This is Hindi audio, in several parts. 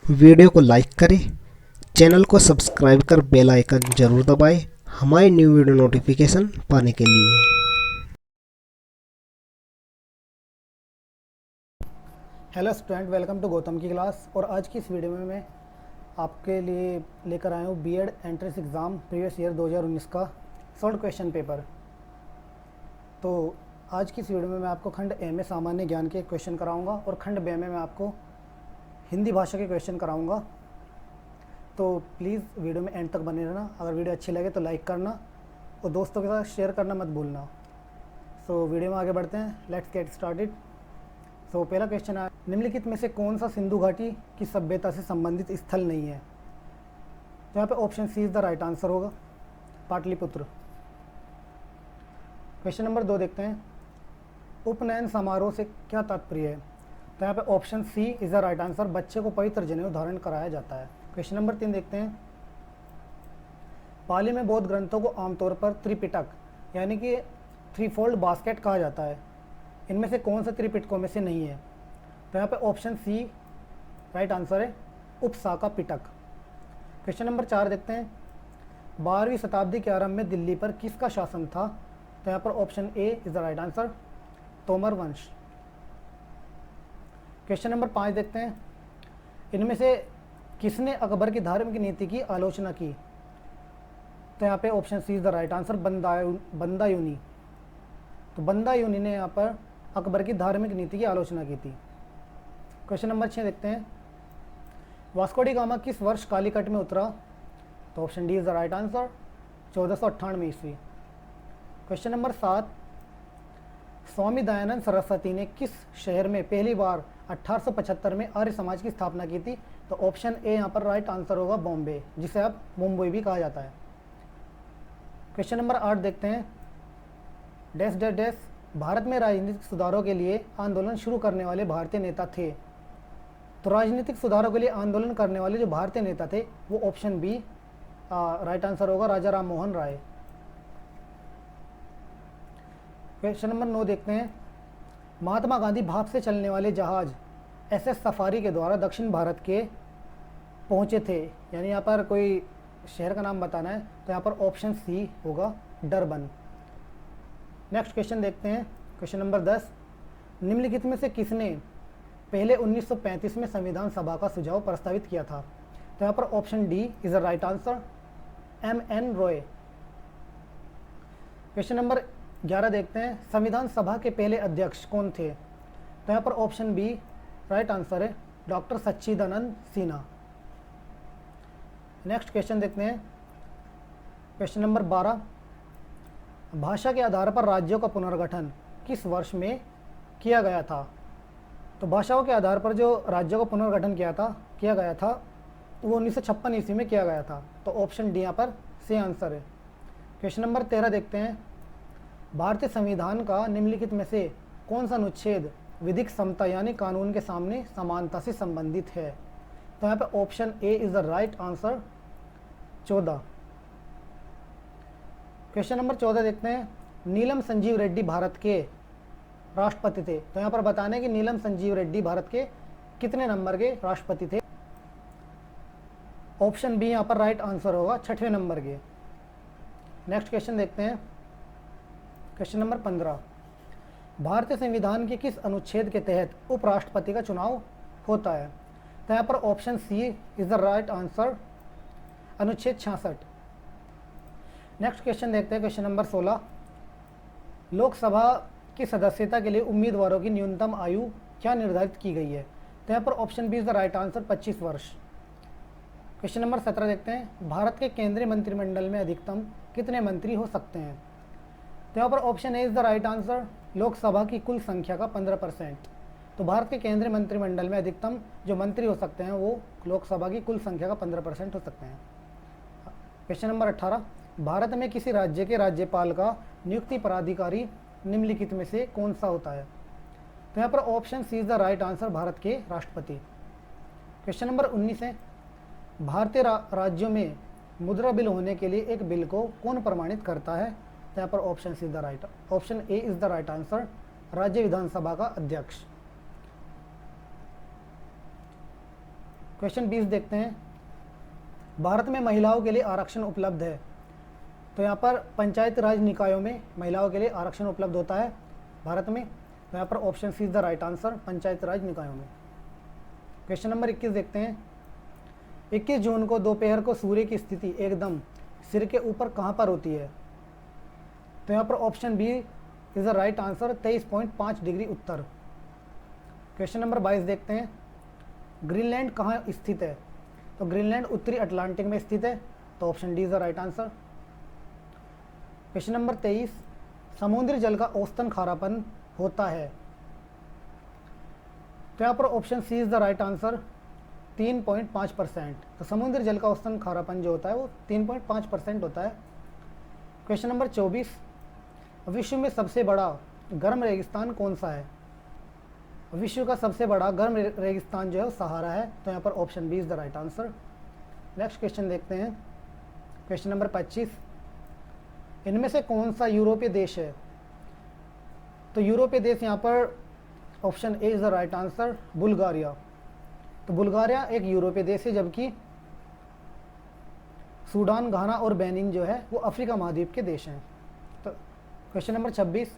वीडियो को लाइक करें, चैनल को सब्सक्राइब कर बेल आइकन जरूर दबाएं हमारी न्यू वीडियो नोटिफिकेशन पाने के लिए। Hello student, welcome to Gautam की क्लास। और आज की इस वीडियो में मैं आपके लिए लेकर आया हूँ BEd entrance exam previous year 2019 का शॉर्ट क्वेश्चन पेपर। तो आज की इस वीडियो में मैं आपको खंड ए में सामान्य ज्ञान के क्वेश्चन कराऊंगा और खंड बी में मैं आपको हिंदी भाषा के क्वेश्चन कराऊंगा। तो प्लीज़ वीडियो में एंड तक बने रहना। अगर वीडियो अच्छी लगे तो लाइक करना और दोस्तों के साथ शेयर करना मत भूलना। सो वीडियो में आगे बढ़ते हैं, लेट्स गेट स्टार्टेड। तो पहला क्वेश्चन है, निम्नलिखित में से कौन सा सिंधु घाटी की सभ्यता से संबंधित स्थल नहीं है? तो यहाँ पे option C is the right answer होगा, पाटलिपुत्र। क्वेश्चन नंबर 2 देखते हैं, उपनयन समारोह से क्या तात्पर्य है? तो यहाँ पे option C is the right answer, बच्चे को पवित्र जनेऊ धारण कराया जाता है। क्वेश्चन नंबर 3 देखते हैं, पाली में बौद्ध ग्रंथों को आमतौर पर त्रिपिटक यानी कि थ्री फोल्ड बास्केट कहा जाता है। इनमें से कौन सा त्रिपिटकों में से नहीं है? तो यहाँ पे ऑप्शन सी राइट आंसर है, उपसाका पिटक। क्वेश्चन नंबर 4 देखते हैं, 12वीं शताब्दी के आरंभ में दिल्ली पर किसका शासन था? तो यहाँ पर option A is the right answer, Tomar वंश। क्वेश्चन नंबर 5 देखते हैं, इनमें से किसने अकबर की धार्मिक नीति की आलोचना की? तो यहाँ पे option C is the right answer, Badayuni. तो बंदायूनी ने यहाँ पर अकबर की धार्मिक नीति की आलोचना की थी। क्वेश्चन नंबर 6 देखते हैं, वास्को डी गामा किस वर्ष कालीकट में उतरा? तो option D is the right answer, 1498 ईस्वी। क्वेश्चन नंबर 7, स्वामी दयानंद सरस्वती ने किस शहर में पहली बार 1875 में आर्य समाज की स्थापना की थी? तो ऑप्शन ए यहाँ पर राइट आंसर होगा, बॉम्बे, जिसे अब मुंबई भी कहा जाता है। क्वेश्चन नंबर 8 देखते हैं, डैश डैश डैश भारत में राजनीतिक सुधारों के लिए आंदोलन शुरू करने वाले भारतीय नेता थे? तो राजनीतिक सुधारों के लिए आंदोलन करने वाले जो भारतीय नेता थे वो ऑप्शन बी राइट आंसर होगा, राजा राम मोहन राय। क्वेश्चन नंबर 9 देखते हैं, महात्मा गांधी भाप से चलने वाले जहाज एसएस सफारी के द्वारा दक्षिण भारत के पहुंचे थे, यानी यहाँ पर कोई शहर का नाम बताना है, तो यहाँ पर ऑप्शन सी होगा, डरबन। नेक्स्ट क्वेश्चन देखते हैं, क्वेश्चन नंबर 10, निम्नलिखित में से किसने पहले 1935 में संविधान सभा का सुझाव प्रस्तावित किया था? तो यहाँ पर option D is the right answer, M.N.. Roy. Question number 11 देखते हैं, संविधान सभा के पहले अध्यक्ष कौन थे? तो यहाँ पर ऑप्शन बी राइट आंसर है, डॉक्टर सच्चिदानंद सिन्हा। नेक्स्ट क्वेश्चन देखते हैं, क्वेश्चन नंबर 12, भाषा के आधार पर राज्यों का पुनर्गठन किस वर्ष में किया गया था? तो भाषाओं के आधार पर जो राज्यों का पुनर्गठन किया गया था वो 1956 ईस्वी में किया गया था। तो ऑप्शन डी यहाँ पर सही आंसर है। क्वेश्चन नंबर 13 देखते हैं, भारतीय संविधान का निम्नलिखित में से कौन सा अनुच्छेद विधिक समता यानी कानून के सामने समानता से संबंधित है? तो यहाँ पे option A is the right answer, 14। Question number 14 देखते हैं, नीलम संजीव रेड्डी भारत के राष्ट्रपति थे? तो यहाँ पर बताने कि नीलम संजीव रेड्डी भारत के कितने नंबर के राष्ट्रपति थे? ऑप्शन बी यहाँ पर राइट आंसर होगा, 6वें नंबर के। नेक्स्ट क्वेश्चन देखते हैं, क्वेश्चन नंबर 15, भारतीय संविधान के किस अनुच्छेद के तहत उपराष्ट्रपति का चुनाव होता है? तो यहाँ पर option C is the right answer, अनुच्छेद 66। नेक्स्ट क्वेश्चन देखते हैं, क्वेश्चन नंबर 16, लोकसभा की सदस्यता के लिए उम्मीदवारों की न्यूनतम आयु क्या निर्धारित की गई है? तो यहाँ पर option B is the right answer, 25 वर्ष। क्वेश्चन नंबर 17 देखते हैं, भारत के केंद्रीय मंत्रिमंडल में अधिकतम कितने मंत्री हो सकते हैं? तो यहाँ पर option A is the right answer, Lok Sabha की कुल संख्या का 15%। तो भारत के केंद्रीय मंत्रिमंडल में अधिकतम जो मंत्री हो सकते हैं वो लोकसभा की कुल संख्या का 15% हो सकते हैं। क्वेश्चन नंबर 18, भारत में किसी राज्य के राज्यपाल का नियुक्ति पदाधिकारी निम्नलिखित में से कौन सा होता है? तो यहाँ पर option C is the right answer, Bharat के राष्ट्रपति। क्वेश्चन नंबर 19 है, भारतीय राज्यों में मुद्रा बिल होने के लिए एक बिल को कौन प्रमाणित करता है? तो यहाँ पर option C is the right, option A is the right answer, राज्य विधानसभा का अध्यक्ष। क्वेश्चन 20 देखते हैं। भारत में महिलाओं के लिए आरक्षण उपलब्ध है। तो यहाँ पर पंचायत राज निकायों में महिलाओं के लिए आरक्षण उपलब्ध होता है भारत में। तो यहाँ पर option C is the right answer, panchayat Raj निकायों में। क्वेश्चन नंबर 21 देखते हैं। 21 जून को दोपहर को सूर्य की स्थिति एकदम सिर के ऊपर कहाँ पर होती है? तो यहाँ पर option B is the right answer, 23.5 degree उत्तर। क्वेश्चन नंबर 22 देखते हैं। ग्रीनलैंड कहाँ स्थित है? तो ग्रीनलैंड उत्तरी अटलांटिक में स्थित है। तो option D is the right answer. Question number 23। समुद्री जल का औसतन खारापन होता है। तो यहाँ पर option C is the right answer, 3.5%। तो समुद्री जल का औसतन खारापन जो होता है वो 3.5% होता है। Question number 24। विश्व में सबसे बड़ा गर्म रेगिस्तान कौन सा है? विश्व का सबसे बड़ा गर्म रेगिस्तान जो है वो सहारा है। तो यहाँ पर option B is the right answer. Next question देखते हैं। Question number 25। इनमें से कौन सा यूरोपीय देश है? तो यूरोपीय देश यहाँ पर option A is the right answer, Bulgaria. तो बुल्गारिया एक यूरोपीय देश है, जबकि सूडान, घाना और बेनिन जो है वो अफ्रीका महाद्वीप के देश हैं। तो क्वेश्चन नंबर 26।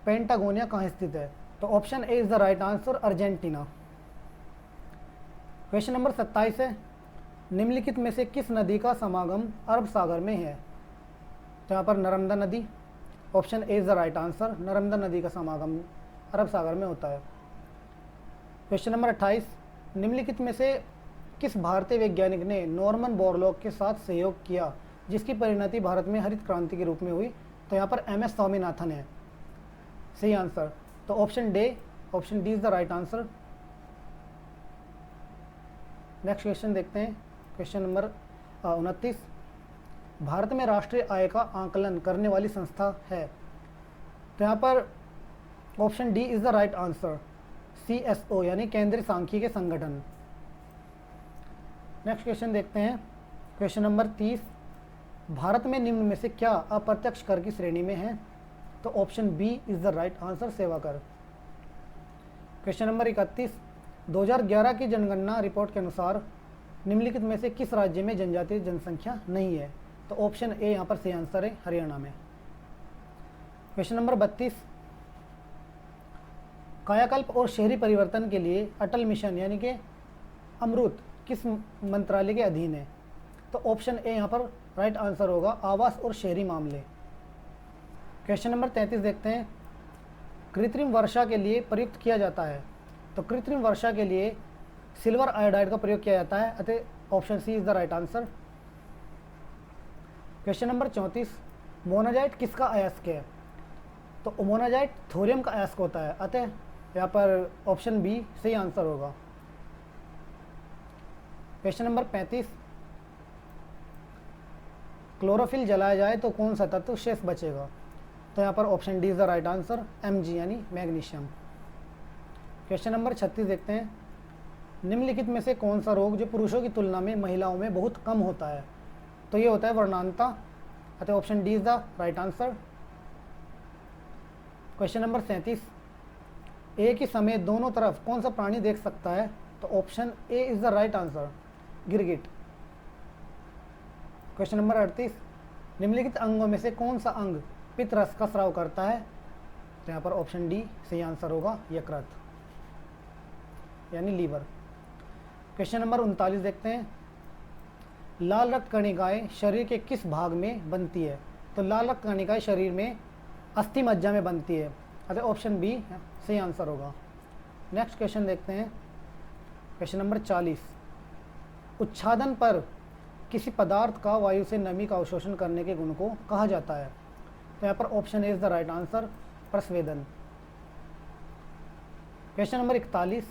पेंटागोनिया कहाँ स्थित है? तो option A is the right answer, Argentina. Question number 27 है। निम्नलिखित में से किस नदी का समागम अरब सागर में है? तो यहाँ पर नर्मदा नदी। Option A is the right answer, Narmada नदी का समागम अरब सागर में होता है। Question number 28। निम्नलिखित में से किस भारतीय वैज्ञानिक ने नॉर्मन बोरलॉग के साथ सहयोग किया, जिसकी परिणति भारत में हरित क्रांति के रूप में हुई? तो यहाँ पर एम एस स्वामीनाथन है सही आंसर। तो option D is the right answer. Next question देखते हैं। Question number 29। भारत में राष्ट्रीय आय का आकलन करने वाली संस्था है। तो यहाँ पर option D is the right answer, CSO यानी केंद्रीय सांख्यिकी संगठन। नेक्स्ट क्वेश्चन देखते हैं। Question number 30। भारत में निम्न में से क्या अप्रत्यक्ष कर की श्रेणी में है? तो option B is the right answer, सेवा कर। Question number 31। 2011 की जनगणना रिपोर्ट के अनुसार निम्नलिखित में से किस राज्य में जनजातीय जनसंख्या नहीं है? तो ऑप्शन ए यहाँ पर सही आंसर है, हरियाणा में। Question number 32। कायाकल्प और शहरी परिवर्तन के लिए अटल मिशन यानी कि अमृत किस मंत्रालय के अधीन है? तो ऑप्शन ए यहाँ पर राइट आंसर होगा, आवास और शहरी मामले। क्वेश्चन नंबर 33 देखते हैं। कृत्रिम वर्षा के लिए प्रयुक्त किया जाता है। तो कृत्रिम वर्षा के लिए सिल्वर आयोडाइड का प्रयोग किया जाता है, अतः option C is the right answer. Question number 34। Monazite किसका अयस्क है? तो मोनाजाइट थोरियम का अयस्क होता है, अतः यहाँ पर ऑप्शन बी सही आंसर होगा। Question number 35। क्लोरोफिल जलाया जाए तो कौन सा तत्व शेष बचेगा? तो यहाँ पर option D is the right answer, Mg यानी मैग्नीशियम। क्वेश्चन नंबर 36 देखते हैं। निम्नलिखित में से कौन सा रोग जो पुरुषों की तुलना में महिलाओं में बहुत कम होता है? तो ये होता है वर्णांता, अतः option D is the right answer. Question number 37। एक ही समय दोनों तरफ कौन सा प्राणी देख सकता है? तो option A is the right answer, गिरगिट। Question number 38। निम्नलिखित अंगों में से कौन सा अंग पित्त रस का स्राव करता है? तो यहाँ पर ऑप्शन डी सही आंसर होगा, यकृत यानी लीवर। क्वेश्चन नंबर 39 देखते हैं। लाल रक्त कणिकाएं शरीर के किस भाग में बनती है? तो लाल रक्त कणिकाएं शरीर में अस्थि मज्जा में बनती है, अतः ऑप्शन बी सही आंसर होगा। नेक्स्ट क्वेश्चन देखते हैं। Question number 40। उच्छादन पर किसी पदार्थ का वायु से नमी का अवशोषण करने के गुण को कहा जाता है? तो यहाँ पर option A is the right answer, प्रस्वेदन। Question number 41।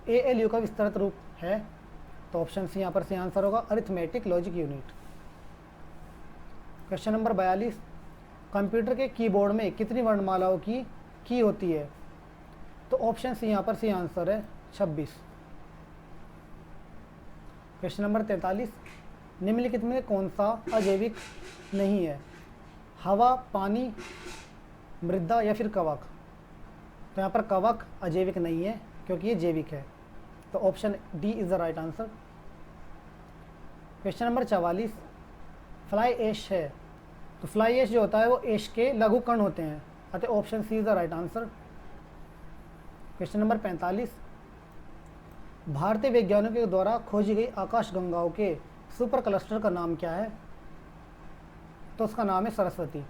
ALU का विस्तृत रूप है? तो ऑप्शन सी यहाँ पर सही आंसर होगा, arithmetic logic unit. Question number 42। Computer के कीबोर्ड में कितनी वर्णमालाओं की होती है? तो ऑप्शन सी यहाँ पर सही आंसर है, 26। Question number 43। निम्नलिखित में कौन सा अजैविक नहीं है? हवा, पानी, मृदा या फिर कवक? तो यहाँ पर कवक अजैविक नहीं है क्योंकि ये जैविक है, तो option D is the right answer, question number 44, fly ash है तो फ्लाई ऐश जो होता है वो ऐश के लघु कण होते हैं, अतः option C is the right answer. Question number 45, भारतीय वैज्ञानिकों के द्वारा खोजी गई आकाश गंगाओं के सुपर क्लस्टर का नाम क्या है? तो उसका नाम है सरस्वती।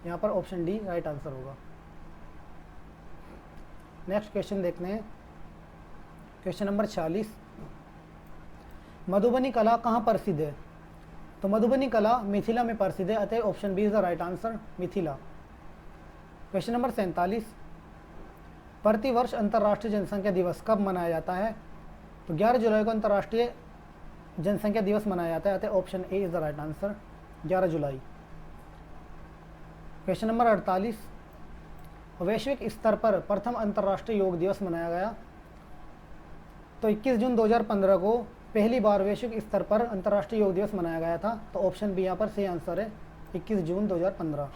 यहाँ पर ऑप्शन डी राइट आंसर होगा। नेक्स्ट क्वेश्चन देखते हैं। क्वेश्चन नंबर 46, मधुबनी कला कहाँ प्रसिद्ध है? तो मधुबनी कला मिथिला में प्रसिद्ध है, अतः option B is the right answer, Mithila. Question number 47, प्रतिवर्ष अंतर्राष्ट्रीय जनसंख्या दिवस कब मनाया जाता है? तो 11 जुलाई को अंतर्राष्ट्रीय जनसंख्या दिवस मनाया जाता है, अतः option A is the right answer, 11 July. Question number 48, वैश्विक स्तर पर प्रथम अंतर्राष्ट्रीय योग दिवस मनाया गया? तो 21 जून 2015 को पहली बार वैश्विक स्तर पर अंतर्राष्ट्रीय योग दिवस मनाया गया था, तो ऑप्शन बी यहाँ पर सही आंसर है, 21 जून 2015।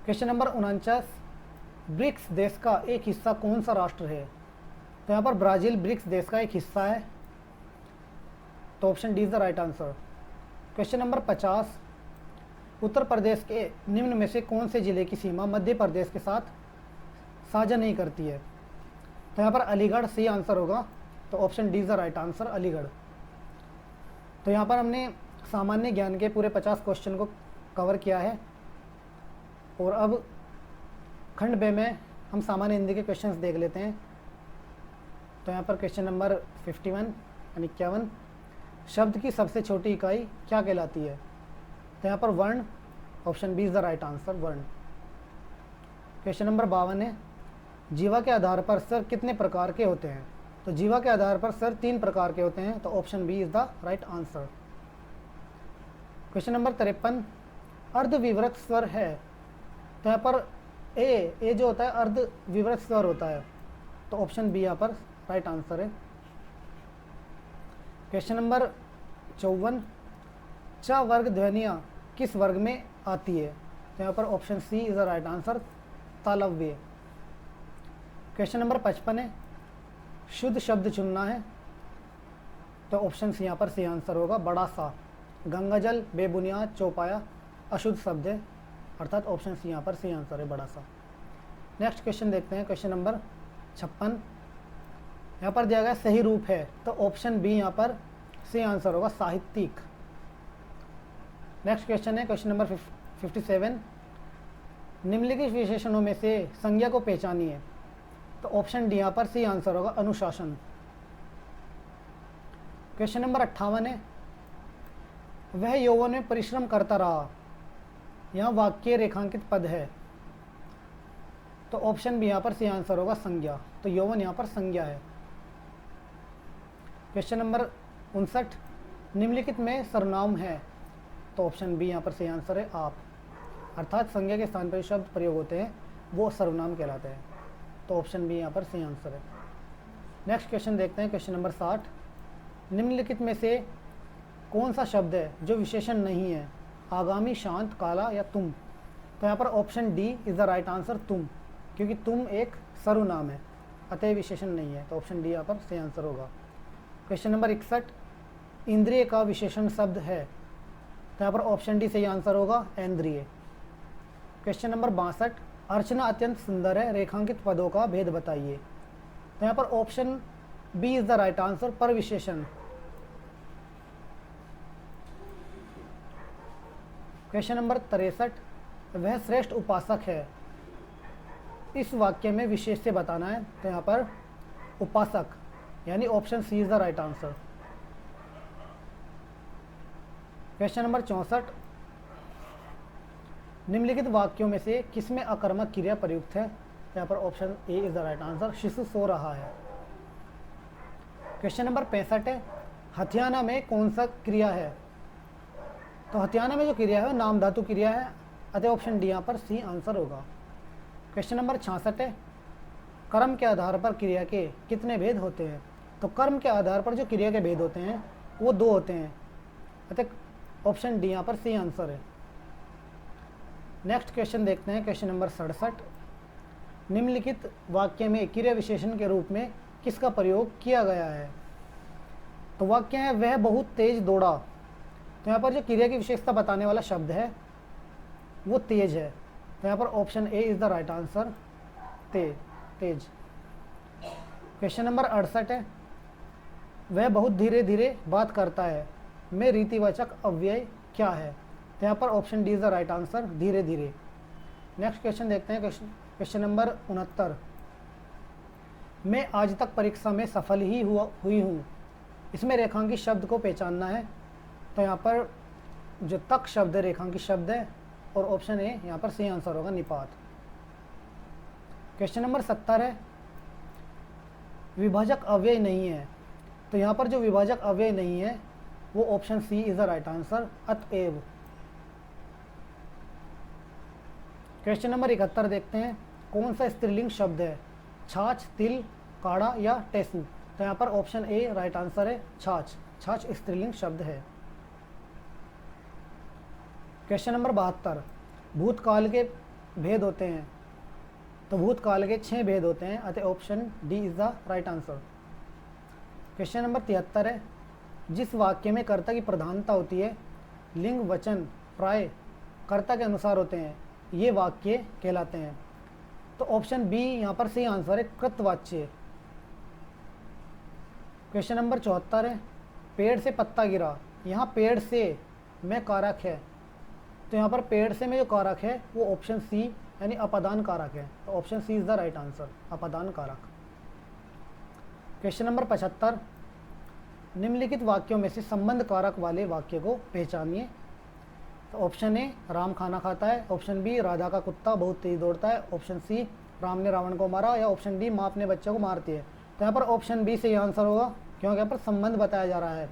क्वेश्चन नंबर 49, ब्रिक्स देश का एक हिस्सा कौन सा राष्ट्र है? तो यहाँ पर ब्राज़ील ब्रिक्स देश का एक हिस्सा है, तो option D is the right answer. Question number 50, Uttar Pradesh के निम्न में से कौन से जिले की सीमा मध्य प्रदेश के साथ साझा नहीं करती है? तो यहाँ पर अलीगढ़ सही आंसर होगा, तो option D is the right answer, Aligarh. तो यहाँ पर हमने सामान्य ज्ञान के पूरे 50 क्वेश्चन को कवर किया है, और अब खंड बे में हम सामान्य हिंदी के क्वेश्चंस देख लेते हैं। तो यहाँ पर क्वेश्चन नंबर 51 यानी 51, शब्द की सबसे छोटी इकाई क्या कहलाती है? तो यहाँ पर वर्ण, option B is the right answer, वर्ण। क्वेश्चन नंबर 52 है, जीवा के आधार पर स्वर कितने प्रकार के होते हैं? तो जीवा के आधार पर स्वर 3 प्रकार के होते हैं, तो option B is the right answer. Question number 53, अर्धविवृत स्वर है? तो यहाँ पर ए जो होता है अर्धविवृत स्वर होता है, तो ऑप्शन बी यहाँ पर राइट आंसर है। क्वेश्चन नंबर 54, च वर्ग ध्वनियाँ किस वर्ग में आती है? तो यहाँ पर option C is the right answer, तालव्य। क्वेश्चन नंबर 55 है, शुद्ध शब्द चुनना है? तो ऑप्शन सी यहाँ पर सही आंसर होगा, बड़ा सा। गंगाजल, बेबुनियाद, चौपाया अशुद्ध शब्द है, अर्थात ऑप्शन सी यहाँ पर सही आंसर है, बड़ा सा। नेक्स्ट क्वेश्चन देखते हैं। क्वेश्चन नंबर 56, यहाँ पर दिया गया सही रूप है, तो ऑप्शन बी यहाँ पर सही आंसर होगा, साहित्यिक। नेक्स्ट क्वेश्चन है क्वेश्चन नंबर 57, निम्नलिखित विशेषणों में से संज्ञा को पहचानिए? तो ऑप्शन डी यहाँ पर सही आंसर होगा, अनुशासन। क्वेश्चन नंबर 58 है, वह यौवन में परिश्रम करता रहा, यहाँ वाक्य रेखांकित पद है, तो ऑप्शन बी यहाँ पर सही आंसर होगा, संज्ञा। तो यौवन यहाँ पर संज्ञा है। क्वेश्चन नंबर 59, निम्नलिखित में सर्वनाम है? तो ऑप्शन बी यहाँ पर सही आंसर है, आप। अर्थात संज्ञा के स्थान पर शब्द प्रयोग होते हैं वो सर्वनाम कहलाते हैं, तो ऑप्शन बी यहाँ पर सही आंसर है। नेक्स्ट क्वेश्चन देखते हैं। क्वेश्चन नंबर 60, निम्नलिखित में से कौन सा शब्द है जो विशेषण नहीं है? आगामी, शांत, काला या तुम? तो यहाँ पर option D is the right answer, तुम, क्योंकि तुम एक सर्वनाम है, अतः विशेषण नहीं है, तो ऑप्शन डी यहाँ पर सही आंसर होगा। क्वेश्चन नंबर 61, इंद्रिय का विशेषण शब्द है? तो यहाँ पर ऑप्शन डी सही आंसर होगा, ऐन्द्रिय। क्वेश्चन नंबर 62, अर्चना अत्यंत सुंदर है, रेखांकित पदों का भेद बताइए? तो यहाँ पर option B is the right answer, पर विशेषण। क्वेश्चन नंबर 63, वह श्रेष्ठ उपासक है, इस वाक्य में विशेष से बताना है? तो यहाँ पर उपासक यानी option C is the right answer. Question number 64, निम्नलिखित वाक्यों में से किसमें अकर्मक क्रिया प्रयुक्त है? यहाँ पर option A is the right answer, शिशु सो रहा है। क्वेश्चन नंबर 65 है, हथियाना में कौन सा क्रिया है? तो हथियाना में जो क्रिया है वो नाम धातु क्रिया है, अतः ऑप्शन डी यहाँ पर सी आंसर होगा। क्वेश्चन नंबर 66 है, कर्म के आधार पर क्रिया के कितने भेद होते हैं? तो कर्म के आधार पर जो क्रिया के भेद होते हैं वो 2 होते हैं, अतः ऑप्शन डी यहाँ पर सी आंसर है। नेक्स्ट क्वेश्चन देखते हैं। क्वेश्चन नंबर 67, निम्नलिखित वाक्य में क्रिया विशेषण के रूप में किसका प्रयोग किया गया है? तो वाक्य है वह बहुत तेज दौड़ा। तो यहाँ पर जो क्रिया की विशेषता बताने वाला शब्द है वो तेज है। तो यहाँ पर option A is the right answer, Tej. Question number 68 है, वह बहुत धीरे धीरे बात करता है में रीतिवाचक अव्यय क्या है? तो यहाँ पर option D is the right answer, धीरे धीरे। नेक्स्ट क्वेश्चन देखते हैं, क्वेश्चन नंबर 69, मैं आज तक परीक्षा में सफल ही हुई हूँ। इसमें रेखांकित शब्द को पहचानना है। तो यहाँ पर जो तक शब्द है रेखांकित शब्द है, और ऑप्शन ए यहाँ पर सही आंसर होगा, निपात। क्वेश्चन नंबर 70 है, विभाजक अव्यय नहीं है। तो यहाँ पर जो विभाजक अव्यय नहीं है वो option C is the right answer, अतएव। क्वेश्चन नंबर 71 देखते हैं, कौन सा स्त्रीलिंग शब्द है? छाछ, तिल, काढ़ा या टेसू? तो यहाँ पर ऑप्शन ए राइट आंसर है, छाछ। छाछ स्त्रीलिंग शब्द है। क्वेश्चन नंबर 72, भूतकाल के भेद होते हैं। तो भूतकाल के 6 भेद होते हैं, अतः option D is the right answer. Question number 73 है, जिस वाक्य में कर्ता की प्रधानता होती है, लिंग, वचन, प्राय कर्ता के अनुसार होते हैं, ये वाक्य कहलाते हैं। तो ऑप्शन बी यहाँ पर सही आंसर है, कृतवाच्य। क्वेश्चन नंबर 74 है, पेड़ से पत्ता गिरा। यहाँ पेड़ से में कारक है। तो यहाँ पर पेड़ से में जो कारक है वो ऑप्शन सी यानी अपादान कारक है। तो option C is the right answer, अपादान कारक। क्वेश्चन नंबर 75, निम्नलिखित वाक्यों में से संबंध कारक वाले वाक्य को पहचानिए। तो ऑप्शन ए, राम खाना खाता है। ऑप्शन बी, राधा का कुत्ता बहुत तेज दौड़ता है। ऑप्शन सी, राम ने रावण को मारा। या ऑप्शन डी, माँ अपने बच्चे को मारती है। तो यहाँ पर ऑप्शन बी से आंसर होगा, क्योंकि यहाँ पर संबंध बताया जा रहा है।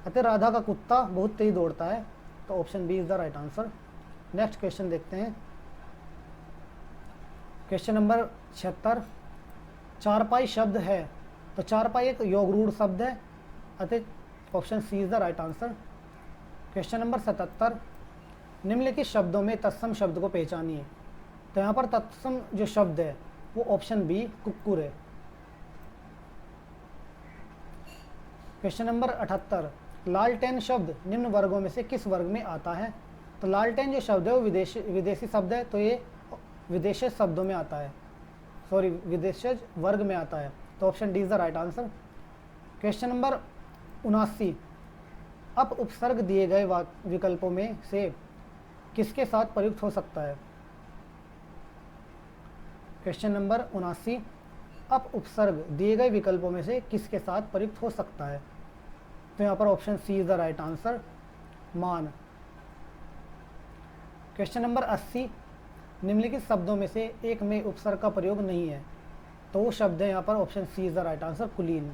अतः राधा का कुत्ता बहुत तेज दौड़ता है। तो option B is the right answer. Next question देखते हैं, क्वेश्चन नंबर 76, चारपाई शब्द है। तो चारपाई एक योगरूढ़ शब्द है, अतः option C is the right answer. Question number 77, निम्नलिखित शब्दों में तत्सम शब्द को पहचानिए। तो यहाँ पर तत्सम जो शब्द है वो ऑप्शन बी, कुक्कुर है। क्वेश्चन नंबर 78, लालटेन शब्द निम्न वर्गों में से किस वर्ग में आता है? तो लालटेन जो शब्द है वो विदेशी शब्द है, तो ये विदेशज शब्दों में आता है, सॉरी विदेशज वर्ग में आता है। तो option D is the right answer. Question number 79, up उपसर्ग दिए गए विकल्पों में से किसके साथ प्रयुक्त हो सकता है? क्वेश्चन नंबर 79, अप उपसर्ग दिए गए विकल्पों में से किसके साथ प्रयुक्त हो सकता है? तो यहाँ पर option C is the right answer, मान। क्वेश्चन नंबर 80, निम्नलिखित शब्दों में से एक में उपसर्ग का प्रयोग नहीं है। तो वो शब्द है यहाँ पर option C is the right answer, कुलीन।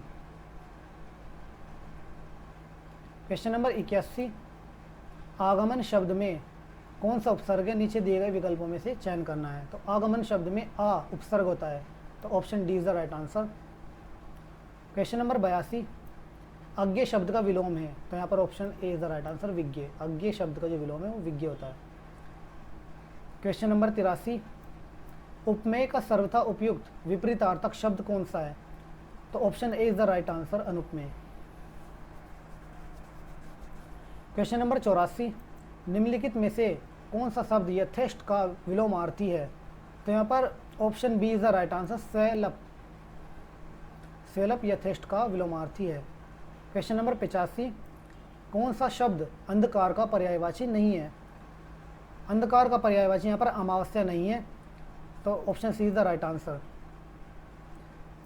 क्वेश्चन नंबर 81, आगमन शब्द में कौन सा उपसर्ग है? नीचे दिए गए विकल्पों में से चयन करना है। तो आगमन शब्द में आ उपसर्ग होता है। तो option D is the right answer. Question number 82, अज्ञेय शब्द का विलोम है। तो यहाँ पर option A is the right answer, विज्ञेय। अज्ञेय शब्द का जो विलोम है वो विज्ञेय होता है। क्वेश्चन नंबर 83, उपमेय का सर्वथा उपयुक्त विपरीतार्थक शब्द कौन सा है? तो option A is the right answer, अनुपमेय। क्वेश्चन नंबर 84, निम्नलिखित में से कौन सा शब्द यथेष्ट का विलोमार्थी है? तो यहाँ पर option B is the right answer, स्वैलप। स्वैलप यथेष्ट का विलोमार्थी है। क्वेश्चन नंबर 85, कौन सा शब्द अंधकार का पर्यायवाची नहीं है? अंधकार का पर्यायवाची यहाँ पर अमावस्या नहीं है। तो option C is the right answer.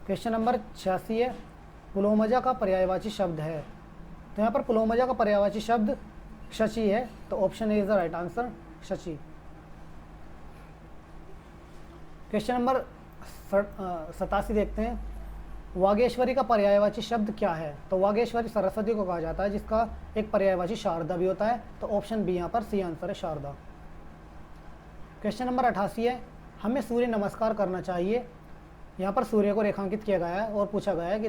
Question number 86 है, पुलोमजा का पर्यायवाची शब्द है। तो यहाँ पर पुलोमजा का पर्यायवाची शब्द शची है। तो option A is the right answer, Shachi. Question number 87 देखते हैं, वागेश्वरी का पर्यायवाची शब्द क्या है? तो वागेश्वरी सरस्वती को कहा जाता है, जिसका एक पर्यायवाची शारदा भी होता है। तो ऑप्शन बी यहाँ पर सी आंसर है, शारदा। क्वेश्चन नंबर 88 है, हमें सूर्य नमस्कार करना चाहिए। यहाँ पर सूर्य को रेखांकित किया गया है और पूछा गया है कि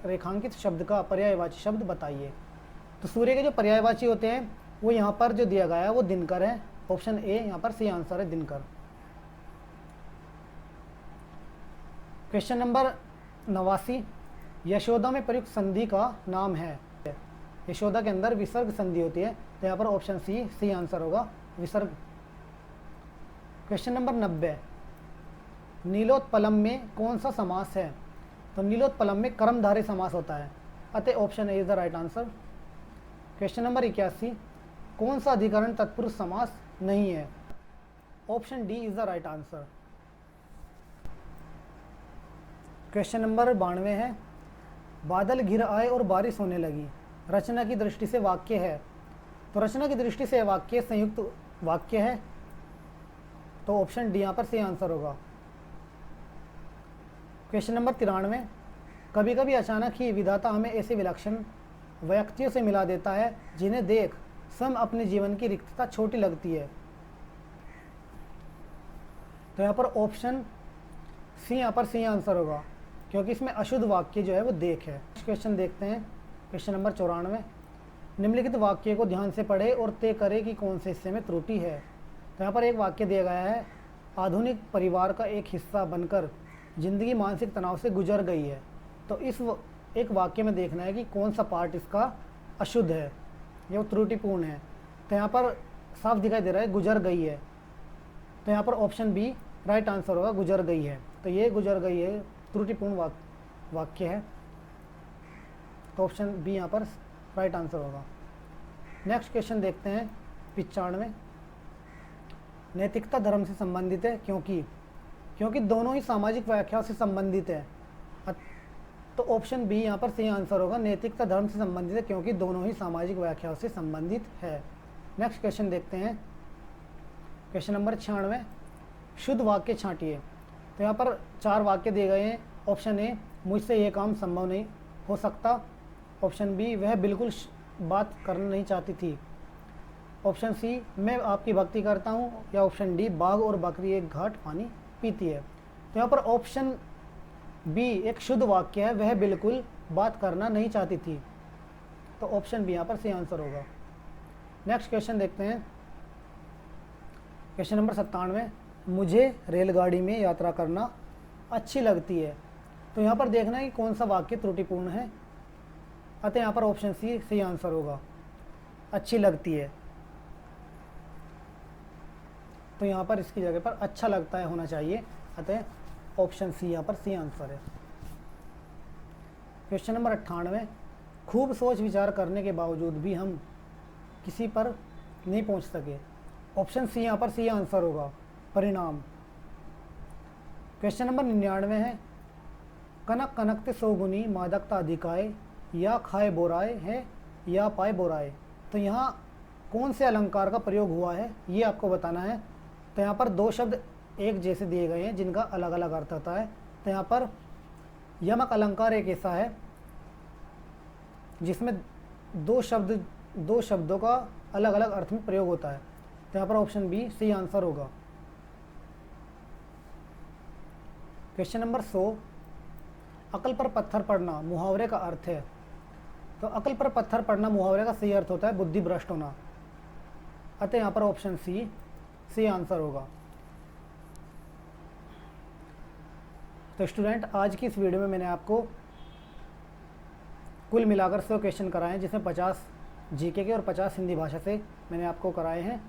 रेखांकित शब्द का पर्यायवाची शब्द बताइए। तो सूर्य के जो पर्यायवाची होते हैं वो यहाँ पर जो दिया गया है वो दिनकर है। ऑप्शन ए यहाँ पर सी आंसर है, दिनकर। क्वेश्चन नंबर 89, यशोदा में प्रयुक्त संधि का नाम है। यशोदा के अंदर विसर्ग संधि होती है, तो यहाँ पर ऑप्शन सी आंसर होगा, विसर्ग। क्वेश्चन नंबर 90, नीलोत्पलम में कौन सा समास है? तो नीलोत्पलम में कर्मधारय समास होता है, अतः option A is the right answer. Question number 81, कौन सा अधिकरण तत्पुरुष समास नहीं है? Option D is the right answer. Question number 92 है, बादल घिर आए और बारिश होने लगी, रचना की दृष्टि से वाक्य है। तो रचना की दृष्टि से वाक्य संयुक्त वाक्य है, तो ऑप्शन डी यहाँ पर सही आंसर होगा। क्वेश्चन नंबर 93, कभी कभी अचानक ही विधाता हमें ऐसे विलक्षण व्यक्तियों से मिला देता है जिन्हें देख स्वयं अपने जीवन की रिक्तता छोटी लगती है। तो यहाँ पर ऑप्शन सी यहाँ पर सही आंसर होगा, क्योंकि इसमें अशुद्ध वाक्य जो है वो देख है। क्वेश्चन देखते हैं, क्वेश्चन नंबर 94, निम्नलिखित वाक्य को ध्यान से पढ़े और तय करें कि कौन से हिस्से में त्रुटि है। तो यहाँ पर एक वाक्य दिया गया है, आधुनिक परिवार का एक हिस्सा बनकर जिंदगी मानसिक तनाव से गुजर गई है। तो इस एक वाक्य में देखना है कि कौन सा पार्ट इसका अशुद्ध है या वो त्रुटिपूर्ण है। तो यहाँ पर साफ दिखाई दे रहा है गुजर गई है, तो यहाँ पर ऑप्शन बी राइट आंसर होगा, गुजर गई है। तो ये गुजर गई है त्रुटिपूर्ण वाक्य है, तो ऑप्शन बी यहाँ पर राइट आंसर होगा। नेक्स्ट क्वेश्चन देखते हैं 95, नैतिकता धर्म से संबंधित है क्योंकि दोनों ही सामाजिक व्याख्याओं से संबंधित है। तो ऑप्शन बी यहाँ पर सही आंसर होगा, नैतिकता धर्म से संबंधित है क्योंकि दोनों ही सामाजिक व्याख्याओं से संबंधित है। नेक्स्ट क्वेश्चन देखते हैं, क्वेश्चन नंबर 96, शुद्ध वाक्य छांटिए। तो यहाँ पर 4 वाक्य दिए गए हैं। ऑप्शन ए, मुझसे ये काम संभव नहीं हो सकता। ऑप्शन बी, वह बिल्कुल बात करना नहीं चाहती थी। ऑप्शन सी, मैं आपकी भक्ति करता हूँ। या ऑप्शन डी, बाघ और बकरी एक घाट पानी पीती है। तो यहाँ पर ऑप्शन बी एक शुद्ध वाक्य है, वह बिल्कुल बात करना नहीं चाहती थी। तो ऑप्शन बी यहाँ पर सही आंसर होगा। नेक्स्ट क्वेश्चन देखते हैं, क्वेश्चन नंबर 97, मुझे रेलगाड़ी में यात्रा करना अच्छी लगती है। तो यहाँ पर देखना है कि कौन सा वाक्य त्रुटिपूर्ण है, अतः यहाँ पर ऑप्शन सी सही आंसर होगा, अच्छी लगती है। तो यहाँ पर इसकी जगह पर अच्छा लगता है होना चाहिए, अतः ऑप्शन सी यहाँ पर सही आंसर है। क्वेश्चन नंबर 98, खूब सोच विचार करने के बावजूद भी हम किसी पर नहीं पहुँच सके। ऑप्शन सी यहाँ पर सही आंसर होगा, परिणाम। क्वेश्चन नंबर 99 है, कनक कनकते सौगुनी मादकता अधिकाय, या खाए बोराए है या पाए बोराए। तो यहाँ कौन से अलंकार का प्रयोग हुआ है ये आपको बताना है। तो यहाँ पर 2 शब्द एक जैसे दिए गए हैं जिनका अलग अलग अर्थ होता है। तो यहाँ पर यमक अलंकार एक ऐसा है जिसमें 2 शब्दों का अलग अलग अर्थ में प्रयोग होता है। तो यहाँ पर ऑप्शन बी सही आंसर होगा। क्वेश्चन नंबर 100, अकल पर पत्थर पड़ना मुहावरे का अर्थ है। तो अकल पर पत्थर पड़ना मुहावरे का सही अर्थ होता है बुद्धि भ्रष्ट होना, अतः यहाँ पर ऑप्शन सी सही आंसर होगा। तो स्टूडेंट, आज की इस वीडियो में मैंने आपको कुल मिलाकर 100 क्वेश्चन कराए हैं, जिसमें 50 जीके के और 50 हिंदी भाषा से मैंने आपको कराए हैं।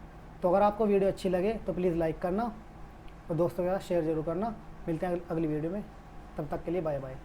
तो अगर आपको वीडियो अच्छी लगे तो प्लीज़ लाइक करना और दोस्तों के साथ शेयर ज़रूर करना। मिलते हैं अगली वीडियो में, तब तक के लिए बाय बाय।